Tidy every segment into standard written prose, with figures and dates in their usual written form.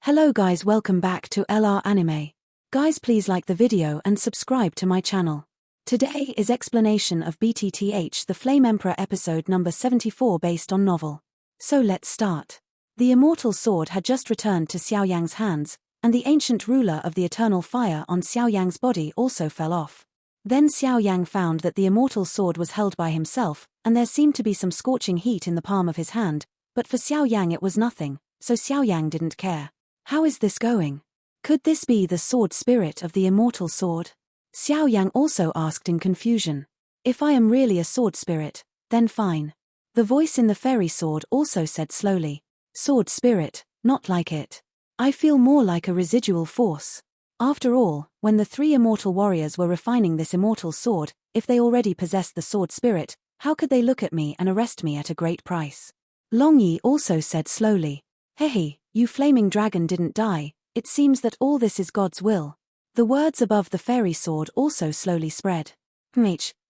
Hello guys, welcome back to LR Anime. Guys, please like the video and subscribe to my channel. Today is explanation of BTTH the Flame Emperor episode number 74 based on novel. So let's start. The immortal sword had just returned to Xiao Yan's hands, and the ancient ruler of the eternal fire on Xiao Yan's body also fell off. Then Xiao Yan found that the immortal sword was held by himself, and there seemed to be some scorching heat in the palm of his hand, but for Xiao Yan it was nothing, so Xiao Yan didn't care. How is this going? Could this be the sword spirit of the immortal sword? Xiao Yan also asked in confusion. If I am really a sword spirit, then fine. The voice in the fairy sword also said slowly. Sword spirit, not like it. I feel more like a residual force. After all, when the three immortal warriors were refining this immortal sword, if they already possessed the sword spirit, how could they look at me and arrest me at a great price? Long Yi also said slowly. Hehe, you flaming dragon didn't die, it seems that all this is God's will. The words above the fairy sword also slowly spread.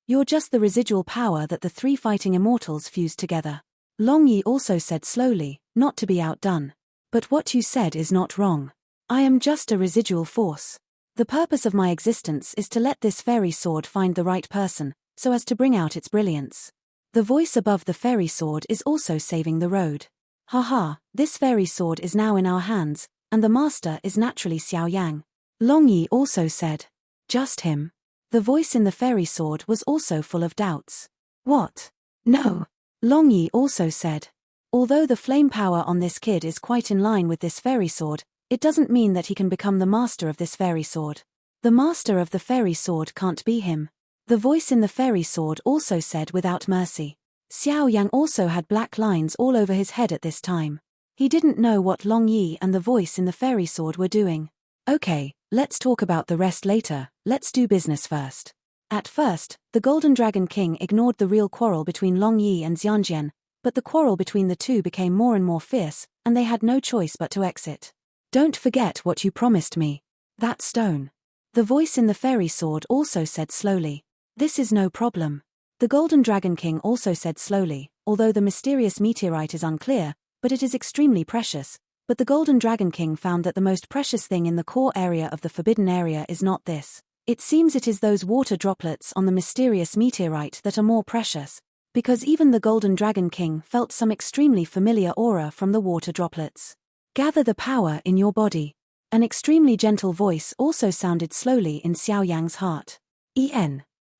You're just the residual power that the three fighting immortals fused together. Long Yi also said slowly, not to be outdone. But what you said is not wrong. I am just a residual force. The purpose of my existence is to let this fairy sword find the right person, so as to bring out its brilliance. The voice above the fairy sword is also saving the road. Haha, this fairy sword is now in our hands, and the master is naturally Xiao Yan. Long Yi also said. Just him. The voice in the fairy sword was also full of doubts. What? No. Long Yi also said. Although the flame power on this kid is quite in line with this fairy sword, it doesn't mean that he can become the master of this fairy sword. The master of the fairy sword can't be him. The voice in the fairy sword also said without mercy. Xiao Yan also had black lines all over his head at this time. He didn't know what Long Yi and the voice in the fairy sword were doing. Okay, let's talk about the rest later, let's do business first. At first, the Golden Dragon King ignored the real quarrel between Long Yi and Xianjian, but the quarrel between the two became more and more fierce, and they had no choice but to exit. Don't forget what you promised me. That stone. The voice in the fairy sword also said slowly. This is no problem. The Golden Dragon King also said slowly, although the mysterious meteorite is unclear, but it is extremely precious. But the Golden Dragon King found that the most precious thing in the core area of the forbidden area is not this. It seems it is those water droplets on the mysterious meteorite that are more precious, because even the Golden Dragon King felt some extremely familiar aura from the water droplets. Gather the power in your body. An extremely gentle voice also sounded slowly in Xiao Yang's heart.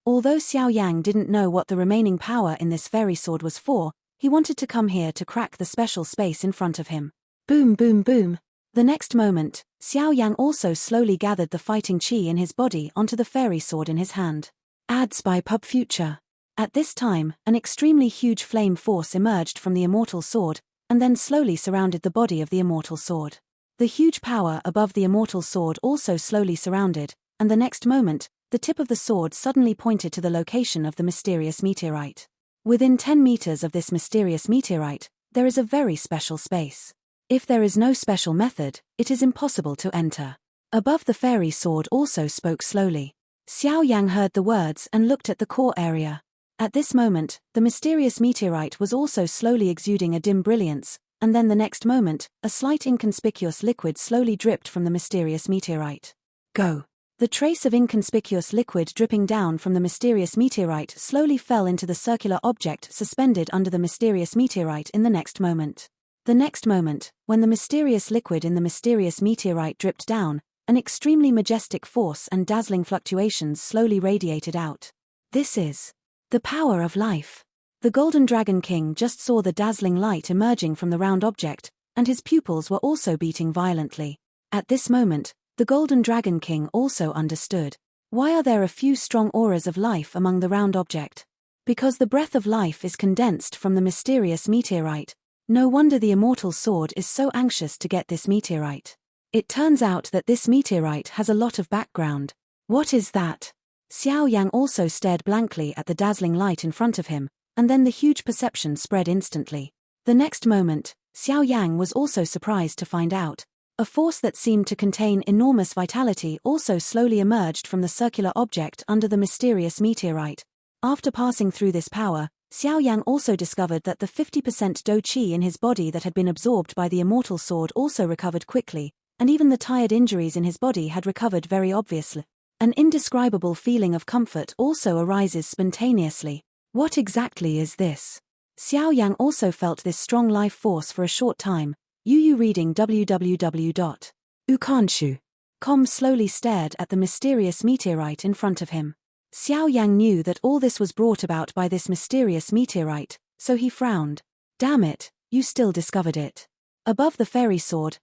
Although Xiao Yang didn't know what the remaining power in this fairy sword was for, he wanted to come here to crack the special space in front of him. Boom boom boom. The next moment, Xiao Yang also slowly gathered the fighting chi in his body onto the fairy sword in his hand. Ads by Pub Future. At this time, an extremely huge flame force emerged from the immortal sword, and then slowly surrounded the body of the immortal sword. The huge power above the immortal sword also slowly surrounded, and the next moment, the tip of the sword suddenly pointed to the location of the mysterious meteorite. Within 10 meters of this mysterious meteorite, there is a very special space. If there is no special method, it is impossible to enter. Above the fairy sword also spoke slowly. Xiao Yang heard the words and looked at the core area. At this moment, the mysterious meteorite was also slowly exuding a dim brilliance, and then the next moment, a slight inconspicuous liquid slowly dripped from the mysterious meteorite. Go. The trace of inconspicuous liquid dripping down from the mysterious meteorite slowly fell into the circular object suspended under the mysterious meteorite in the next moment. The next moment, when the mysterious liquid in the mysterious meteorite dripped down, an extremely majestic force and dazzling fluctuations slowly radiated out. This is the power of life. The Golden Dragon King just saw the dazzling light emerging from the round object, and his pupils were also beating violently. At this moment, the Golden Dragon King also understood. Why are there a few strong auras of life among the round object? Because the breath of life is condensed from the mysterious meteorite. No wonder the immortal sword is so anxious to get this meteorite. It turns out that this meteorite has a lot of background. What is that? Xiao Yang also stared blankly at the dazzling light in front of him, and then the huge perception spread instantly. The next moment, Xiao Yang was also surprised to find out. A force that seemed to contain enormous vitality also slowly emerged from the circular object under the mysterious meteorite. After passing through this power, Xiao Yang also discovered that the 50% do qi in his body that had been absorbed by the immortal sword also recovered quickly, and even the tired injuries in his body had recovered very obviously. An indescribable feeling of comfort also arises spontaneously. What exactly is this? Xiao Yang also felt this strong life force for a short time. Yu reading www.ukanshu.com slowly stared at the mysterious meteorite in front of him. Xiao Yang knew that all this was brought about by this mysterious meteorite, so he frowned. Damn it, you still discovered it. Above the fairy sword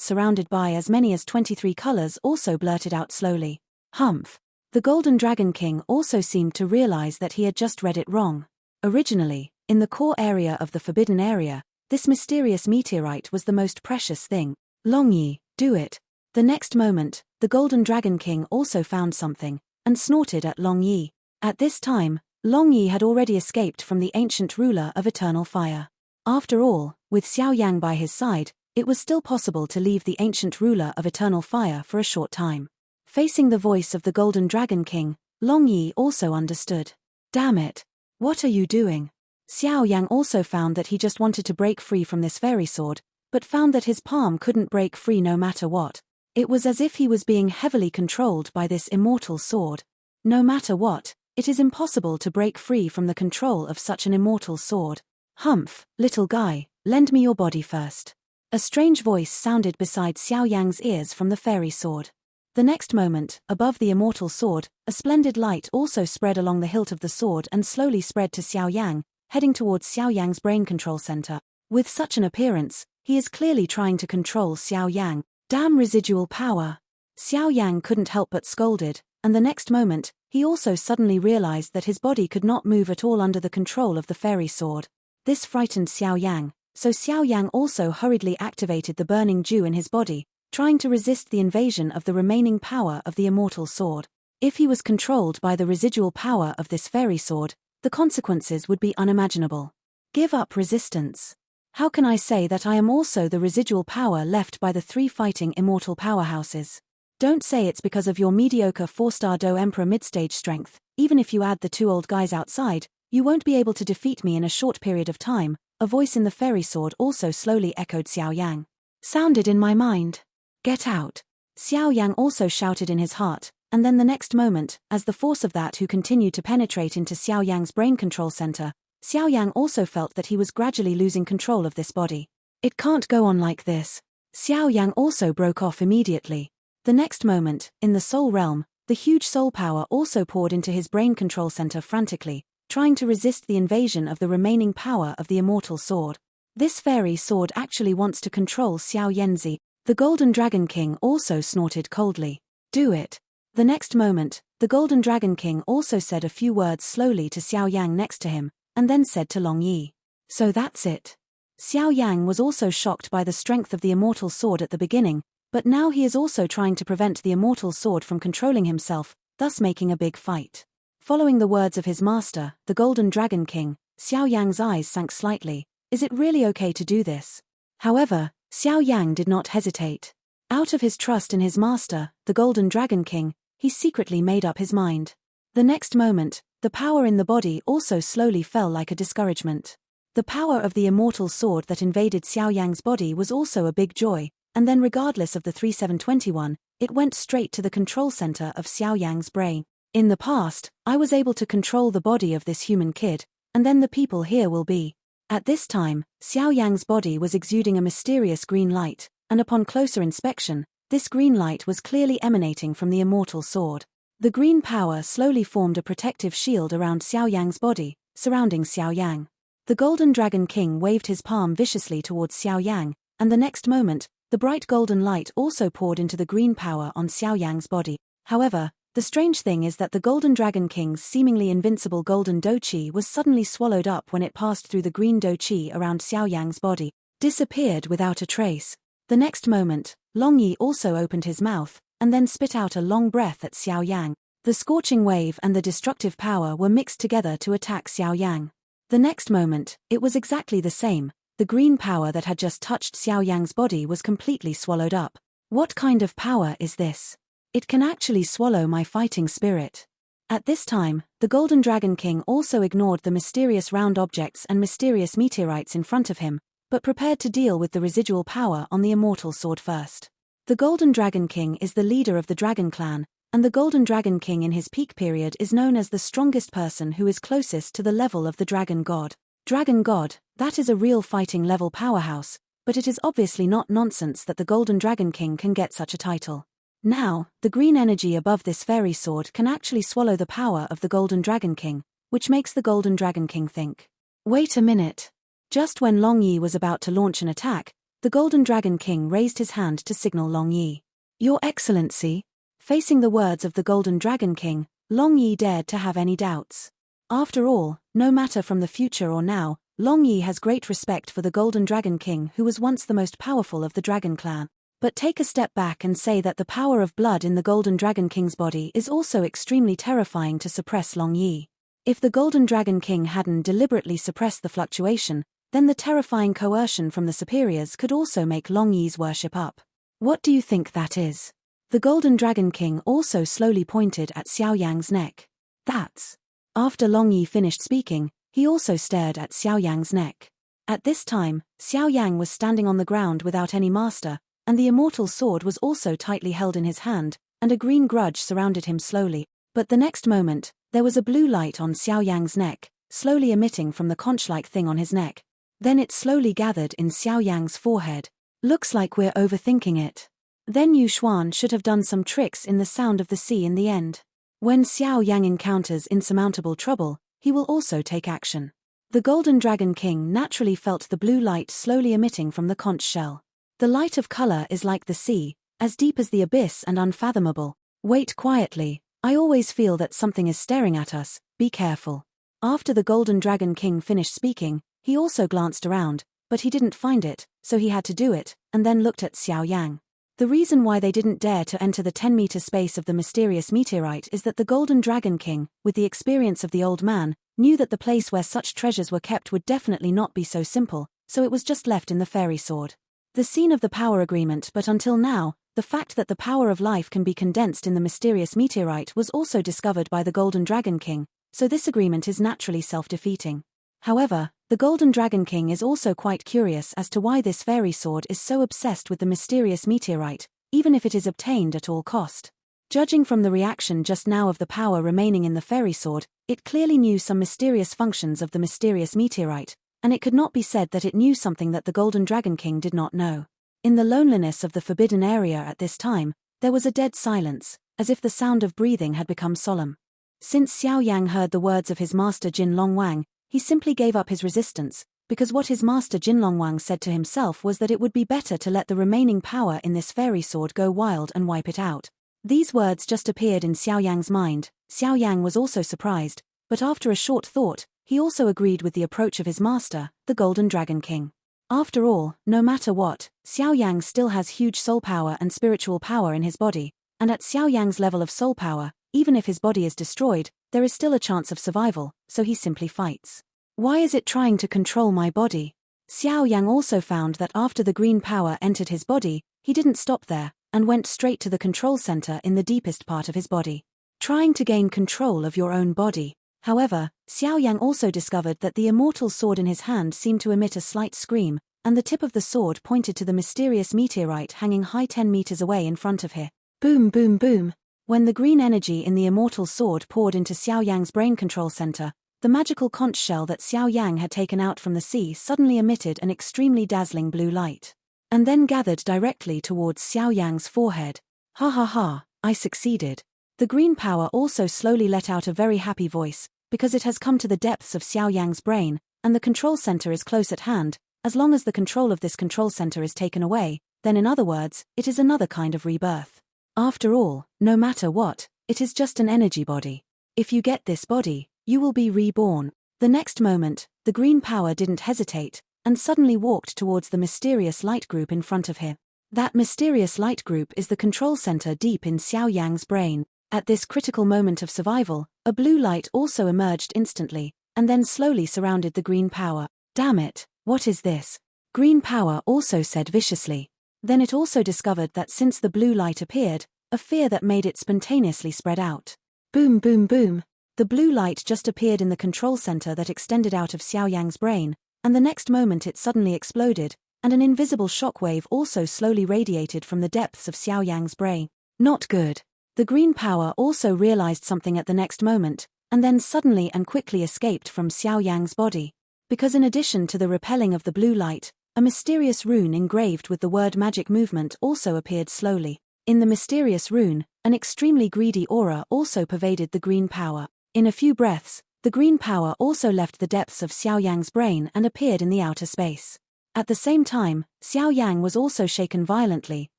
surrounded by as many as 23 colors also blurted out slowly. Humph. The Golden Dragon King also seemed to realize that he had just read it wrong. Originally, in the core area of the Forbidden Area, this mysterious meteorite was the most precious thing. Long Yi, do it. The next moment, the Golden Dragon King also found something, and snorted at Long Yi. At this time, Long Yi had already escaped from the ancient ruler of eternal fire. After all, with Xiao Yang by his side, it was still possible to leave the ancient ruler of eternal fire for a short time. Facing the voice of the Golden Dragon King, Long Yi also understood. Damn it. What are you doing? Xiao Yang also found that he just wanted to break free from this fairy sword, but found that his palm couldn't break free no matter what. It was as if he was being heavily controlled by this immortal sword. No matter what, it is impossible to break free from the control of such an immortal sword. Humph, little guy, lend me your body first. A strange voice sounded beside Xiao Yang's ears from the fairy sword. The next moment, above the immortal sword, a splendid light also spread along the hilt of the sword and slowly spread to Xiao Yang, heading towards Xiao Yang's brain control center. With such an appearance, he is clearly trying to control Xiao Yang. Damn residual power. Xiao Yang couldn't help but scolded, and the next moment, he also suddenly realized that his body could not move at all under the control of the fairy sword. This frightened Xiao Yang, so Xiao Yang also hurriedly activated the burning dew in his body, trying to resist the invasion of the remaining power of the immortal sword. If he was controlled by the residual power of this fairy sword, the consequences would be unimaginable. Give up resistance. How can I say that I am also the residual power left by the 3 fighting immortal powerhouses? Don't say it's because of your mediocre 4-star Do Emperor midstage strength. Even if you add the 2 old guys outside, you won't be able to defeat me in a short period of time. A voice in the fairy sword also slowly echoed Xiao Yang. Sounded in my mind. Get out. Xiao Yang also shouted in his heart, and then the next moment, as the force of that who continued to penetrate into Xiao Yang's brain control center, Xiao Yang also felt that he was gradually losing control of this body. It can't go on like this. Xiao Yang also broke off immediately. The next moment, in the soul realm, the huge soul power also poured into his brain control center frantically, trying to resist the invasion of the remaining power of the immortal sword. This fairy sword actually wants to control Xiao Yanzi. The Golden Dragon King also snorted coldly. Do it. The next moment, the Golden Dragon King also said a few words slowly to Xiao Yang next to him, and then said to Long Yi. So that's it. Xiao Yang was also shocked by the strength of the immortal sword at the beginning, but now he is also trying to prevent the immortal sword from controlling himself, thus making a big fight. Following the words of his master, the Golden Dragon King, Xiao Yang's eyes sank slightly. Is it really okay to do this? However, Xiao Yang did not hesitate. Out of his trust in his master, the Golden Dragon King, he secretly made up his mind. The next moment, the power in the body also slowly fell like a discouragement. The power of the immortal sword that invaded Xiao Yang's body was also a big joy, and then regardless of the 3721, it went straight to the control center of Xiao Yang's brain. In the past, I was able to control the body of this human kid, and then the people here will be. At this time, Xiao Yang's body was exuding a mysterious green light, and upon closer inspection, this green light was clearly emanating from the immortal sword. The green power slowly formed a protective shield around Xiao Yang's body, surrounding Xiao Yang. The Golden Dragon King waved his palm viciously towards Xiao Yang, and the next moment, the bright golden light also poured into the green power on Xiao Yang's body. However, the strange thing is that the Golden Dragon King's seemingly invincible golden Do Chi was suddenly swallowed up when it passed through the green Do Chi around Xiao Yang's body, disappeared without a trace. The next moment, Long Yi also opened his mouth, and then spit out a long breath at Xiao Yang. The scorching wave and the destructive power were mixed together to attack Xiao Yang. The next moment, it was exactly the same. The green power that had just touched Xiao Yang's body was completely swallowed up. What kind of power is this? It can actually swallow my fighting spirit. At this time, the Golden Dragon King also ignored the mysterious round objects and mysterious meteorites in front of him, but prepared to deal with the residual power on the immortal sword first. The Golden Dragon King is the leader of the Dragon Clan, and the Golden Dragon King in his peak period is known as the strongest person who is closest to the level of the Dragon God. Dragon God, that is a real fighting level powerhouse, but it is obviously not nonsense that the Golden Dragon King can get such a title. Now, the green energy above this fairy sword can actually swallow the power of the Golden Dragon King, which makes the Golden Dragon King think. Wait a minute. Just when Long Yi was about to launch an attack, the Golden Dragon King raised his hand to signal Long Yi. Your Excellency. Facing the words of the Golden Dragon King, Long Yi dared to have any doubts. After all, no matter from the future or now, Long Yi has great respect for the Golden Dragon King who was once the most powerful of the Dragon Clan. But take a step back and say that the power of blood in the Golden Dragon King's body is also extremely terrifying to suppress Long Yi. If the Golden Dragon King hadn't deliberately suppressed the fluctuation, then the terrifying coercion from the superiors could also make Long Yi's worship up. What do you think that is? The Golden Dragon King also slowly pointed at Xiao Yang's neck. That's. After Long Yi finished speaking, he also stared at Xiao Yang's neck. At this time, Xiao Yang was standing on the ground without any master, and the immortal sword was also tightly held in his hand, and a green grudge surrounded him slowly. But the next moment, there was a blue light on Xiao Yang's neck, slowly emitting from the conch-like thing on his neck. Then it slowly gathered in Xiao Yang's forehead. Looks like we're overthinking it. Then Yu Xuan should have done some tricks in the sound of the sea in the end. When Xiao Yang encounters insurmountable trouble, he will also take action. The Golden Dragon King naturally felt the blue light slowly emitting from the conch shell. The light of color is like the sea, as deep as the abyss and unfathomable. Wait quietly, I always feel that something is staring at us, be careful. After the Golden Dragon King finished speaking, he also glanced around, but he didn't find it, so he had to do it, and then looked at Xiao Yang. The reason why they didn't dare to enter the 10-meter space of the mysterious meteorite is that the Golden Dragon King, with the experience of the old man, knew that the place where such treasures were kept would definitely not be so simple, so it was just left in the fairy sword. The scene of the power agreement, but until now, the fact that the power of life can be condensed in the mysterious meteorite was also discovered by the Golden Dragon King, so this agreement is naturally self-defeating. However, the Golden Dragon King is also quite curious as to why this fairy sword is so obsessed with the mysterious meteorite, even if it is obtained at all cost. Judging from the reaction just now of the power remaining in the fairy sword, it clearly knew some mysterious functions of the mysterious meteorite, and it could not be said that it knew something that the Golden Dragon King did not know. In the loneliness of the forbidden area at this time, there was a dead silence, as if the sound of breathing had become solemn. Since Xiao Yang heard the words of his master Jin Longwang, he simply gave up his resistance, because what his master Jin Longwang said to himself was that it would be better to let the remaining power in this fairy sword go wild and wipe it out. These words just appeared in Xiao Yang's mind. Xiao Yang was also surprised, but after a short thought, he also agreed with the approach of his master, the Golden Dragon King. After all, no matter what, Xiao Yang still has huge soul power and spiritual power in his body, and at Xiao Yang's level of soul power, even if his body is destroyed, there is still a chance of survival, so he simply fights. Why is it trying to control my body? Xiao Yang also found that after the green power entered his body, he didn't stop there, and went straight to the control center in the deepest part of his body. Trying to gain control of your own body. However, Xiao Yang also discovered that the immortal sword in his hand seemed to emit a slight scream, and the tip of the sword pointed to the mysterious meteorite hanging high 10 meters away in front of him. Boom boom boom. When the green energy in the immortal sword poured into Xiao Yang's brain control center, the magical conch shell that Xiao Yang had taken out from the sea suddenly emitted an extremely dazzling blue light. And then gathered directly towards Xiao Yang's forehead. Ha ha ha, I succeeded. The green power also slowly let out a very happy voice, because it has come to the depths of Xiao Yang's brain, and the control center is close at hand. As long as the control of this control center is taken away, then in other words, it is another kind of rebirth. After all, no matter what, it is just an energy body. If you get this body, you will be reborn. The next moment, the green power didn't hesitate, and suddenly walked towards the mysterious light group in front of him. That mysterious light group is the control center deep in Xiao Yang's brain. At this critical moment of survival, a blue light also emerged instantly, and then slowly surrounded the green power. Damn it, what is this? Green power also said viciously. Then it also discovered that since the blue light appeared, a fear that made it spontaneously spread out. Boom boom boom. The blue light just appeared in the control center that extended out of Xiao Yang's brain, and the next moment it suddenly exploded, and an invisible shockwave also slowly radiated from the depths of Xiao Yang's brain. Not good. The green power also realized something at the next moment, and then suddenly and quickly escaped from Xiao Yang's body. Because in addition to the repelling of the blue light, a mysterious rune engraved with the word magic movement also appeared slowly. In the mysterious rune, an extremely greedy aura also pervaded the green power. In a few breaths, the green power also left the depths of Xiao Yang's brain and appeared in the outer space. At the same time, Xiao Yang was also shaken violently,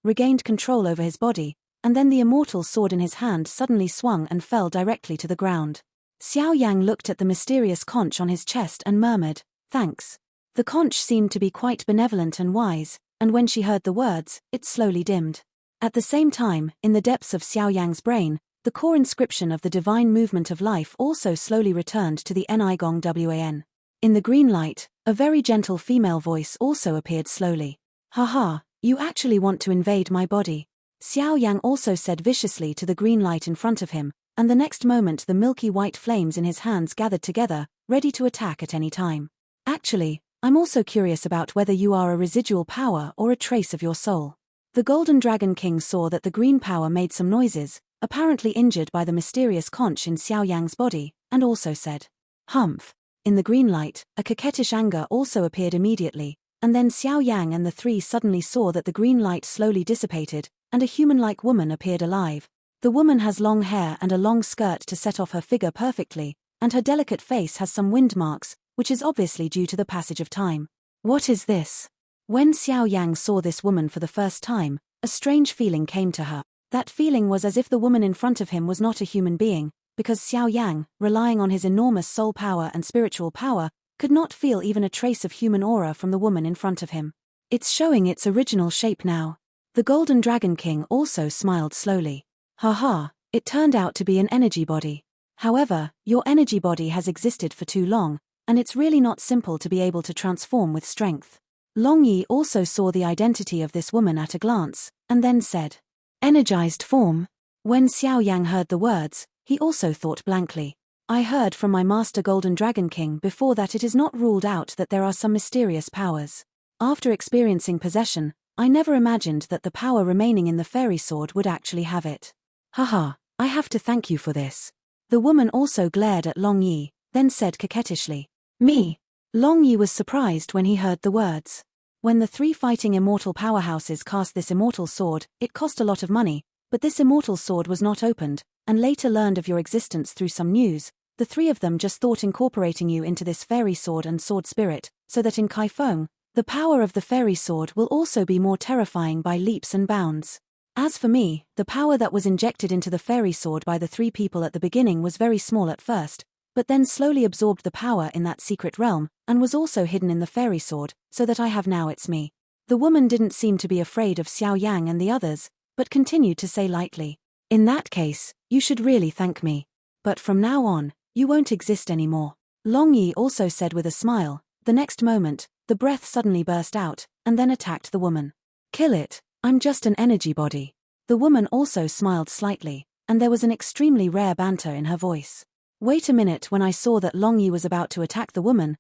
regained control over his body, and then the immortal sword in his hand suddenly swung and fell directly to the ground. Xiao Yang looked at the mysterious conch on his chest and murmured, "Thanks." The conch seemed to be quite benevolent and wise, and when she heard the words, it slowly dimmed. At the same time, in the depths of Xiao Yang's brain, the core inscription of the divine movement of life also slowly returned to the Nigong Wan. In the green light, a very gentle female voice also appeared slowly. "Haha, you actually want to invade my body." Xiao Yang also said viciously to the green light in front of him, and the next moment the milky white flames in his hands gathered together, ready to attack at any time. "Actually, I'm also curious about whether you are a residual power or a trace of your soul." The Golden Dragon King saw that the green power made some noises, apparently injured by the mysterious conch in Xiao Yang's body, and also said, "Humph." In the green light, a coquettish anger also appeared immediately, and then Xiao Yang and the three suddenly saw that the green light slowly dissipated, and a human-like woman appeared alive. The woman has long hair and a long skirt to set off her figure perfectly, and her delicate face has some wind marks, which is obviously due to the passage of time. What is this? When Xiao Yang saw this woman for the first time, a strange feeling came to her. That feeling was as if the woman in front of him was not a human being, because Xiao Yang, relying on his enormous soul power and spiritual power, could not feel even a trace of human aura from the woman in front of him. It's showing its original shape now. The Golden Dragon King also smiled slowly. "Haha, it turned out to be an energy body. However, your energy body has existed for too long, and it's really not simple to be able to transform with strength." Long Yi also saw the identity of this woman at a glance, and then said, "Energized form." When Xiao Yang heard the words, he also thought blankly. "I heard from my master Golden Dragon King before that it is not ruled out that there are some mysterious powers. After experiencing possession, I never imagined that the power remaining in the fairy sword would actually have it. Haha, I have to thank you for this." The woman also glared at Long Yi, then said coquettishly, "Me." Long Yi was surprised when he heard the words. When the three fighting immortal powerhouses cast this immortal sword, it cost a lot of money, but this immortal sword was not opened, and later learned of your existence through some news. The three of them just thought incorporating you into this fairy sword and sword spirit, so that in Kaifeng, the power of the fairy sword will also be more terrifying by leaps and bounds. As for me, the power that was injected into the fairy sword by the three people at the beginning was very small at first, but then slowly absorbed the power in that secret realm, and was also hidden in the fairy sword, so that I have now it's me. The woman didn't seem to be afraid of Xiao Yang and the others, but continued to say lightly, "In that case, you should really thank me. But from now on, you won't exist anymore." Long Yi also said with a smile. The next moment, the breath suddenly burst out, and then attacked the woman. "Kill it, I'm just an energy body." The woman also smiled slightly, and there was an extremely rare banter in her voice. "Wait a minute." When I saw that Long Yi was about to attack the woman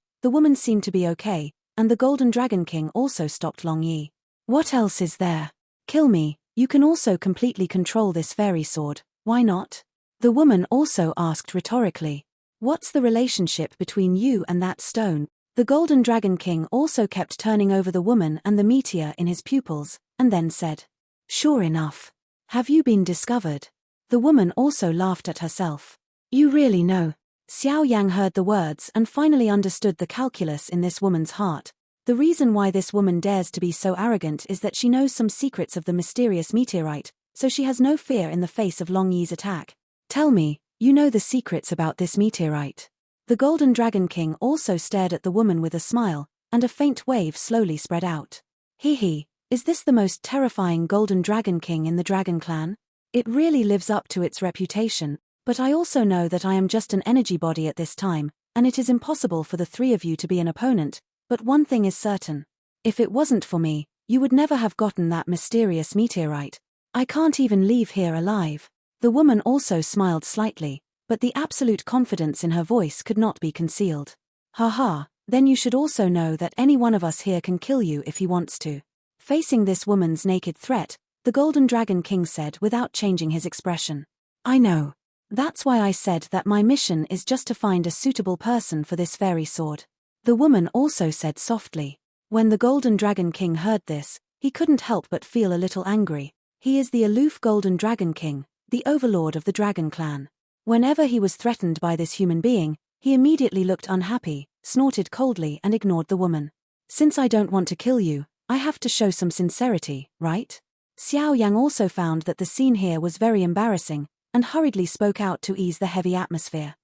seemed to be okay, and the Golden Dragon King also stopped Long Yi. "What else is there? Kill me, you can also completely control this fairy sword, why not?" The woman also asked rhetorically. "What's the relationship between you and that stone?" The Golden Dragon King also kept turning over the woman and the meteor in his pupils, and then said, "Sure enough. Have you been discovered?" The woman also laughed at herself. "You really know." Xiao Yang heard the words and finally understood the calculus in this woman's heart. The reason why this woman dares to be so arrogant is that she knows some secrets of the mysterious meteorite, so she has no fear in the face of Long Yi's attack. "Tell me, you know the secrets about this meteorite." The Golden Dragon King also stared at the woman with a smile, and a faint wave slowly spread out. "Hee, is this the most terrifying Golden Dragon King in the Dragon Clan? It really lives up to its reputation. But I also know that I am just an energy body at this time, and it is impossible for the three of you to be an opponent, but one thing is certain. If it wasn't for me, you would never have gotten that mysterious meteorite. I can't even leave here alive." The woman also smiled slightly, but the absolute confidence in her voice could not be concealed. "Haha, Then you should also know that any one of us here can kill you if he wants to. Facing this woman's naked threat, the Golden Dragon King said without changing his expression. I know. That's why I said that my mission is just to find a suitable person for this fairy sword. The woman also said softly. When the Golden Dragon King heard this, he couldn't help but feel a little angry. He is the aloof Golden Dragon King, the overlord of the Dragon Clan. Whenever he was threatened by this human being, he immediately looked unhappy, snorted coldly and ignored the woman. Since I don't want to kill you, I have to show some sincerity, right? Xiao Yang also found that the scene here was very embarrassing, and hurriedly spoke out to ease the heavy atmosphere.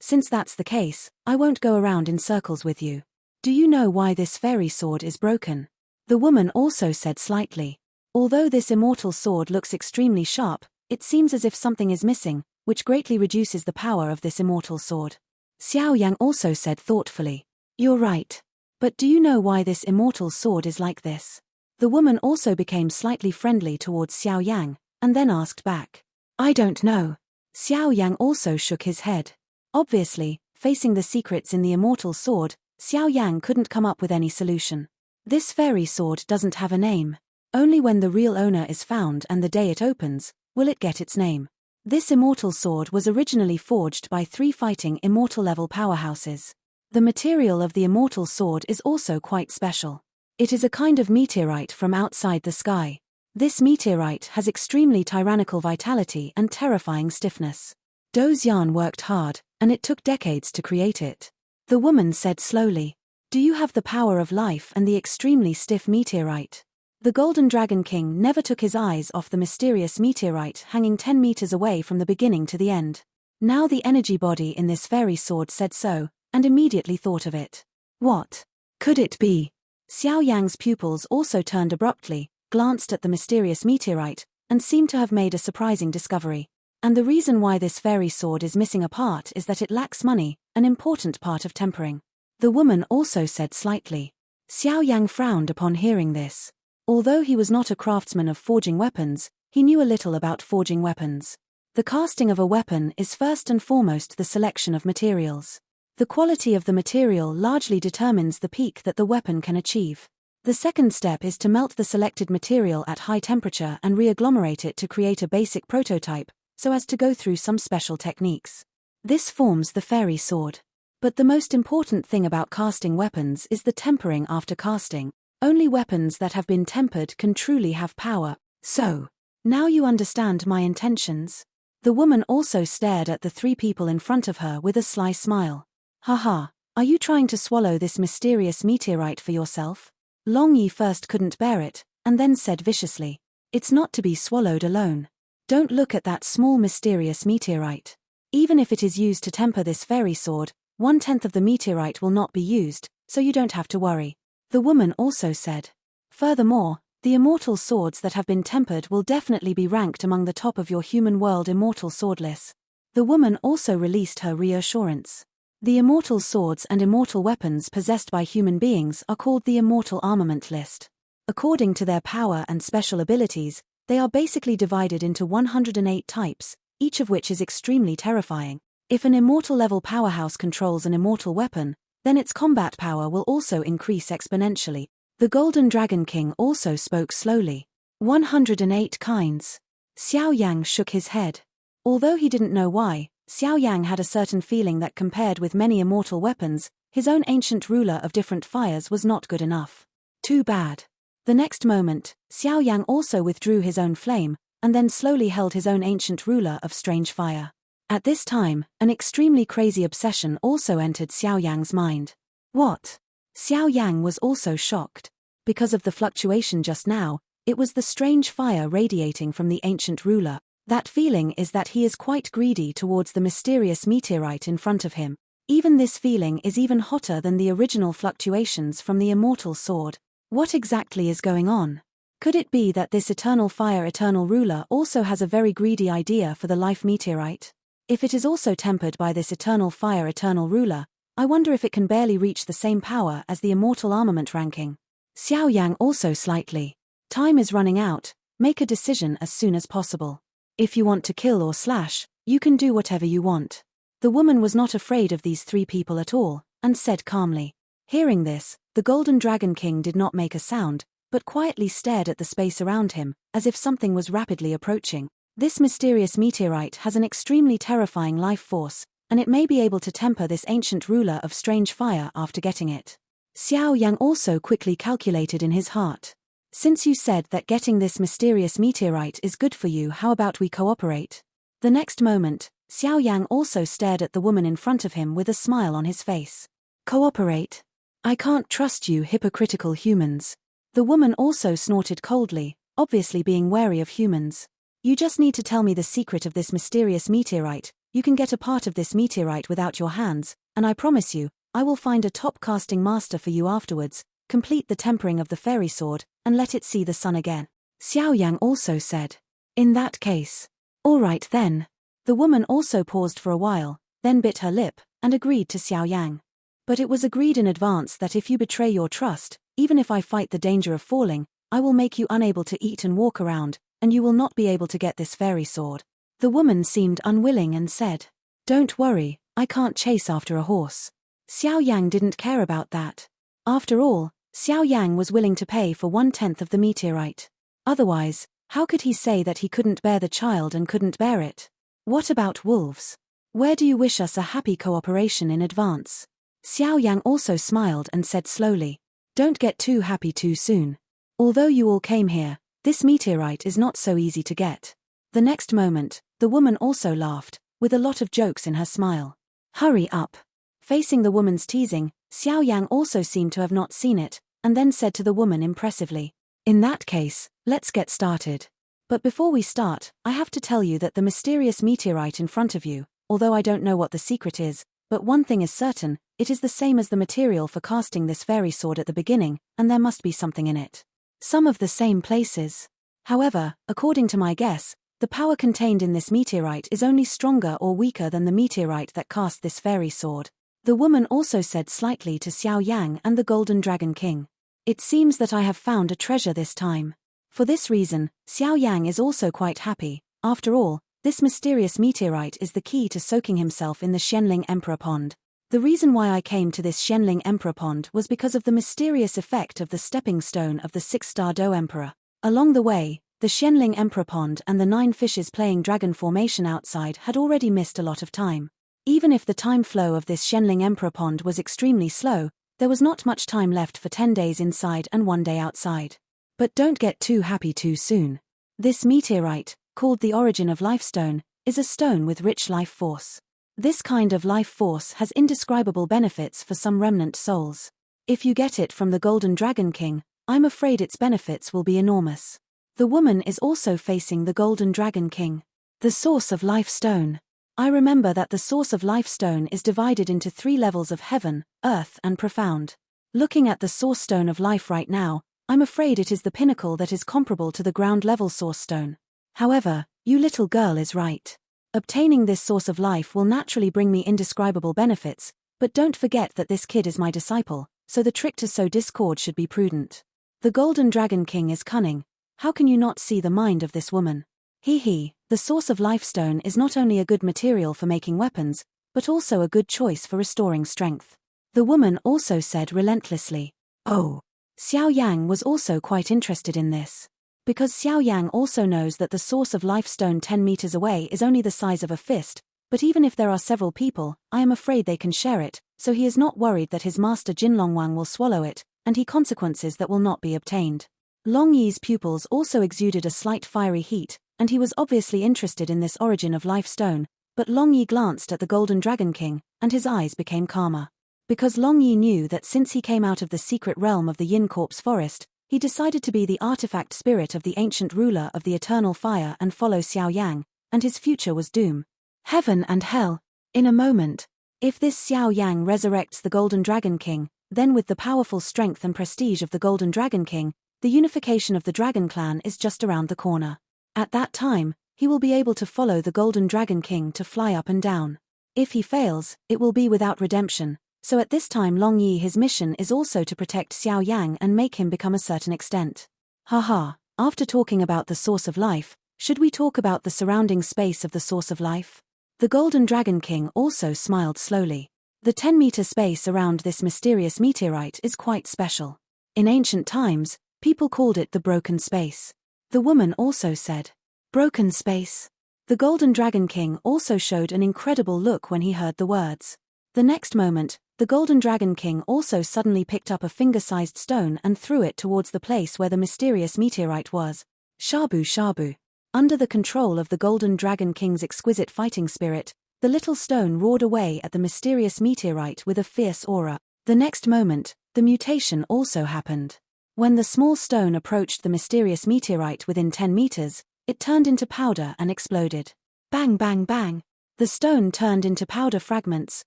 Since that's the case, I won't go around in circles with you. Do you know why this fairy sword is broken? The woman also said slightly. Although this immortal sword looks extremely sharp, it seems as if something is missing, which greatly reduces the power of this immortal sword. Xiao Yang also said thoughtfully. You're right. But do you know why this immortal sword is like this? The woman also became slightly friendly towards Xiao Yang, and then asked back. I don't know. Xiao Yang also shook his head. Obviously, facing the secrets in the immortal sword, Xiao Yang couldn't come up with any solution. This fairy sword doesn't have a name. Only when the real owner is found and the day it opens, will it get its name. This immortal sword was originally forged by 3 fighting immortal-level powerhouses. The material of the immortal sword is also quite special. It is a kind of meteorite from outside the sky. This meteorite has extremely tyrannical vitality and terrifying stiffness. Dozian worked hard, and it took decades to create it. The woman said slowly. Do you have the power of life and the extremely stiff meteorite? The Golden Dragon King never took his eyes off the mysterious meteorite hanging 10 meters away from the beginning to the end. Now the energy body in this fairy sword said so, and immediately thought of it. What could it be? Xiao Yang's pupils also turned abruptly, glanced at the mysterious meteorite, and seemed to have made a surprising discovery. And the reason why this fairy sword is missing a part is that it lacks money, an important part of tempering. The woman also said slightly. Xiao Yang frowned upon hearing this. Although he was not a craftsman of forging weapons, he knew a little about forging weapons. The casting of a weapon is first and foremost the selection of materials. The quality of the material largely determines the peak that the weapon can achieve. The second step is to melt the selected material at high temperature and re-agglomerate it to create a basic prototype, so as to go through some special techniques. This forms the fairy sword. But the most important thing about casting weapons is the tempering after casting. Only weapons that have been tempered can truly have power. So, now you understand my intentions? The woman also stared at the 3 people in front of her with a sly smile. Haha, are you trying to swallow this mysterious meteorite for yourself? Long Yi first couldn't bear it, and then said viciously. It's not to be swallowed alone. Don't look at that small mysterious meteorite. Even if it is used to temper this fairy sword, 1/10 of the meteorite will not be used, so you don't have to worry. The woman also said. Furthermore, the immortal swords that have been tempered will definitely be ranked among the top of your human world immortal sword list. The woman also released her reassurance. The immortal swords and immortal weapons possessed by human beings are called the immortal armament list. According to their power and special abilities, they are basically divided into 108 types, each of which is extremely terrifying. If an immortal-level powerhouse controls an immortal weapon, then its combat power will also increase exponentially. The Golden Dragon King also spoke slowly. 108 kinds. Xiao Yang shook his head. Although he didn't know why, Xiao Yang had a certain feeling that compared with many immortal weapons, his own ancient ruler of different fires was not good enough. Too bad. The next moment, Xiao Yang also withdrew his own flame, and then slowly held his own ancient ruler of strange fire. At this time, an extremely crazy obsession also entered Xiao Yang's mind. What? Xiao Yang was also shocked. Because of the fluctuation just now, it was the strange fire radiating from the ancient ruler. That feeling is that he is quite greedy towards the mysterious meteorite in front of him. Even this feeling is even hotter than the original fluctuations from the immortal sword. What exactly is going on? Could it be that this eternal fire eternal ruler also has a very greedy idea for the life meteorite? If it is also tempered by this eternal fire eternal ruler, I wonder if it can barely reach the same power as the immortal armament ranking. Xiao Yang also slightly. Time is running out, make a decision as soon as possible. If you want to kill or slash, you can do whatever you want. The woman was not afraid of these 3 people at all, and said calmly. Hearing this, the Golden Dragon King did not make a sound, but quietly stared at the space around him, as if something was rapidly approaching. This mysterious meteorite has an extremely terrifying life force, and it may be able to temper this ancient ruler of strange fire after getting it. Xiao Yang also quickly calculated in his heart. Since you said that getting this mysterious meteorite is good for you, how about we cooperate? The next moment, Xiao Yang also stared at the woman in front of him with a smile on his face. Cooperate? I can't trust you hypocritical humans. The woman also snorted coldly, obviously being wary of humans. You just need to tell me the secret of this mysterious meteorite. You can get a part of this meteorite without your hands, and I promise you, I will find a top casting master for you afterwards, complete the tempering of the fairy sword, and let it see the sun again. Xiao Yang also said. In that case. All right then. The woman also paused for a while, then bit her lip, and agreed to Xiao Yang. But it was agreed in advance that if you betray your trust, even if I fight the danger of falling, I will make you unable to eat and walk around, and you will not be able to get this fairy sword. The woman seemed unwilling and said, Don't worry, I can't chase after a horse. Xiao Yang didn't care about that. After all, Xiao Yang was willing to pay for 1/10 of the meteorite. Otherwise, how could he say that he couldn't bear the child and couldn't bear it? What about wolves? Where do you wish us a happy cooperation in advance? Xiao Yang also smiled and said slowly, Don't get too happy too soon. Although you all came here, this meteorite is not so easy to get. The next moment, the woman also laughed, with a lot of jokes in her smile. Hurry up. Facing the woman's teasing, Xiao Yang also seemed to have not seen it, and then said to the woman impressively, In that case, let's get started. But before we start, I have to tell you that the mysterious meteorite in front of you, although I don't know what the secret is, but one thing is certain, it is the same as the material for casting this fairy sword at the beginning, and there must be something in it. Some of the same places. However, according to my guess, the power contained in this meteorite is only stronger or weaker than the meteorite that cast this fairy sword. The woman also said slightly to Xiao Yang and the Golden Dragon King. It seems that I have found a treasure this time. For this reason, Xiao Yang is also quite happy. After all, this mysterious meteorite is the key to soaking himself in the Xianling Emperor Pond. The reason why I came to this Xianling Emperor Pond was because of the mysterious effect of the stepping stone of the 6-star Do Emperor. Along the way, the Xianling Emperor Pond and the 9 fishes playing dragon formation outside had already missed a lot of time. Even if the time flow of this Xianling Emperor Pond was extremely slow, there was not much time left for 10 days inside and 1 day outside. But don't get too happy too soon. This meteorite, called the Origin of Life Stone, is a stone with rich life force. This kind of life force has indescribable benefits for some remnant souls. If you get it from the Golden Dragon King, I'm afraid its benefits will be enormous. The woman is also facing the Golden Dragon King. The Source of Life Stone. I remember that the Source of Life Stone is divided into 3 levels of heaven, earth and profound. Looking at the Source Stone of Life right now, I'm afraid it is the pinnacle that is comparable to the ground level Source Stone. However, you little girl is right. Obtaining this source of life will naturally bring me indescribable benefits, but don't forget that this kid is my disciple, so the trick to sow discord should be prudent. The Golden Dragon King is cunning. How can you not see the mind of this woman? The Source of Life Stone is not only a good material for making weapons, but also a good choice for restoring strength. The woman also said relentlessly. Oh. Xiao Yang was also quite interested in this. Because Xiao Yang also knows that the Source of Life Stone 10 meters away is only the size of a fist, but even if there are several people, I am afraid they can share it, so he is not worried that his master Jinlongwang will swallow it, and he consequences that will not be obtained. Long Yi's pupils also exuded a slight fiery heat, and he was obviously interested in this Origin of Life Stone, but Long Yi glanced at the Golden Dragon King, and his eyes became calmer. Because Long Yi knew that since he came out of the secret realm of the Yin Corpse Forest, he decided to be the artifact spirit of the ancient ruler of the eternal fire and follow Xiao Yang, and his future was doom. Heaven and hell. In a moment. If this Xiao Yang resurrects the Golden Dragon King, then with the powerful strength and prestige of the Golden Dragon King, the unification of the Dragon Clan is just around the corner. At that time, he will be able to follow the Golden Dragon King to fly up and down. If he fails, it will be without redemption. So at this time Long Yi his mission is also to protect Xiao Yang and make him become a certain extent. Haha, after talking about the source of life, should we talk about the surrounding space of the source of life? The Golden Dragon King also smiled slowly. The 10-meter space around this mysterious meteorite is quite special. In ancient times, people called it the broken space. The woman also said, "Broken space." The Golden Dragon King also showed an incredible look when he heard the words. The next moment, the Golden Dragon King also suddenly picked up a finger-sized stone and threw it towards the place where the mysterious meteorite was. Shabu shabu. Under the control of the Golden Dragon King's exquisite fighting spirit, the little stone roared away at the mysterious meteorite with a fierce aura. The next moment, the mutation also happened. When the small stone approached the mysterious meteorite within 10 meters, it turned into powder and exploded. Bang bang bang. The stone turned into powder fragments,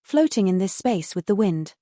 floating in this space with the wind.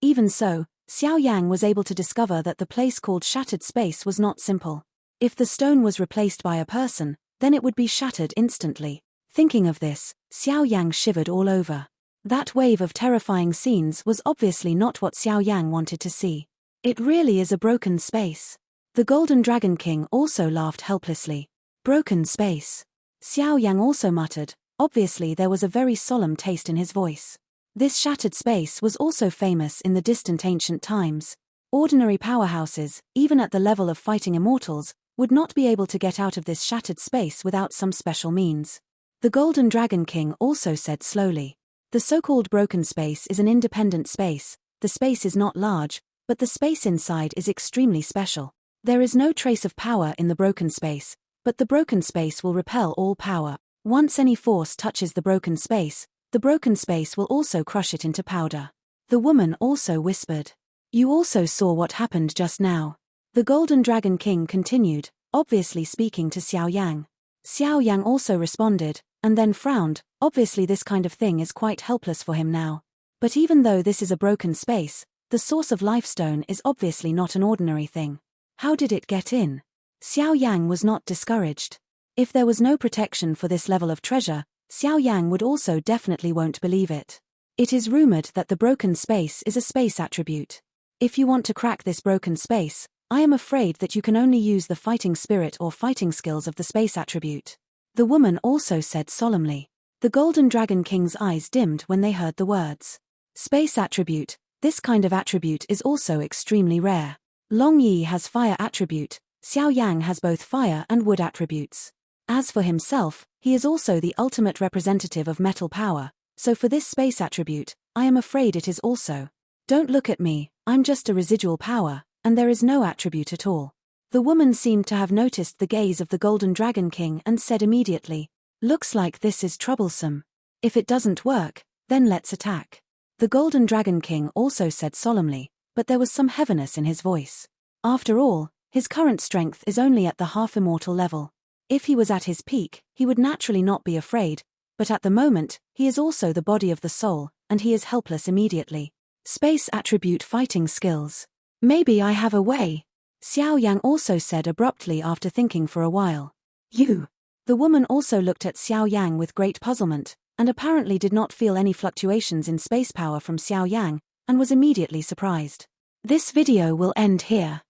Even so, Xiao Yan was able to discover that the place called shattered space was not simple. If the stone was replaced by a person, then it would be shattered instantly. Thinking of this, Xiao Yang shivered all over. That wave of terrifying scenes was obviously not what Xiao Yang wanted to see. It really is a broken space. The Golden Dragon King also laughed helplessly. Broken space. Xiao Yang also muttered. Obviously there was a very solemn taste in his voice. This shattered space was also famous in the distant ancient times. Ordinary powerhouses, even at the level of fighting immortals, would not be able to get out of this shattered space without some special means. The Golden Dragon King also said slowly. The so-called broken space is an independent space. The space is not large, but the space inside is extremely special. There is no trace of power in the broken space, but the broken space will repel all power. Once any force touches the broken space will also crush it into powder. The woman also whispered. You also saw what happened just now. The Golden Dragon King continued, obviously speaking to Xiao Yang. Xiao Yang also responded, and then frowned. Obviously this kind of thing is quite helpless for him now. But even though this is a broken space, the source of lifestone is obviously not an ordinary thing. How did it get in? Xiao Yang was not discouraged. If there was no protection for this level of treasure, Xiao Yang would also definitely won't believe it. It is rumored that the broken space is a space attribute. If you want to crack this broken space, I am afraid that you can only use the fighting spirit or fighting skills of the space attribute. The woman also said solemnly. The Golden Dragon King's eyes dimmed when they heard the words. Space attribute. This kind of attribute is also extremely rare. Long Yi has fire attribute, Xiao Yang has both fire and wood attributes. As for himself, he is also the ultimate representative of metal power, so for this space attribute, I am afraid it is also. Don't look at me, I'm just a residual power, and there is no attribute at all. The woman seemed to have noticed the gaze of the Golden Dragon King and said immediately, looks like this is troublesome. If it doesn't work, then let's attack. The Golden Dragon King also said solemnly, but there was some heaviness in his voice. After all, his current strength is only at the half-immortal level. If he was at his peak, he would naturally not be afraid, but at the moment, he is also the body of the soul, and he is helpless immediately. Space attribute fighting skills. Maybe I have a way. Xiao Yang also said abruptly after thinking for a while. You. The woman also looked at Xiao Yang with great puzzlement, and apparently did not feel any fluctuations in space power from Xiao Yang, and was immediately surprised. This video will end here.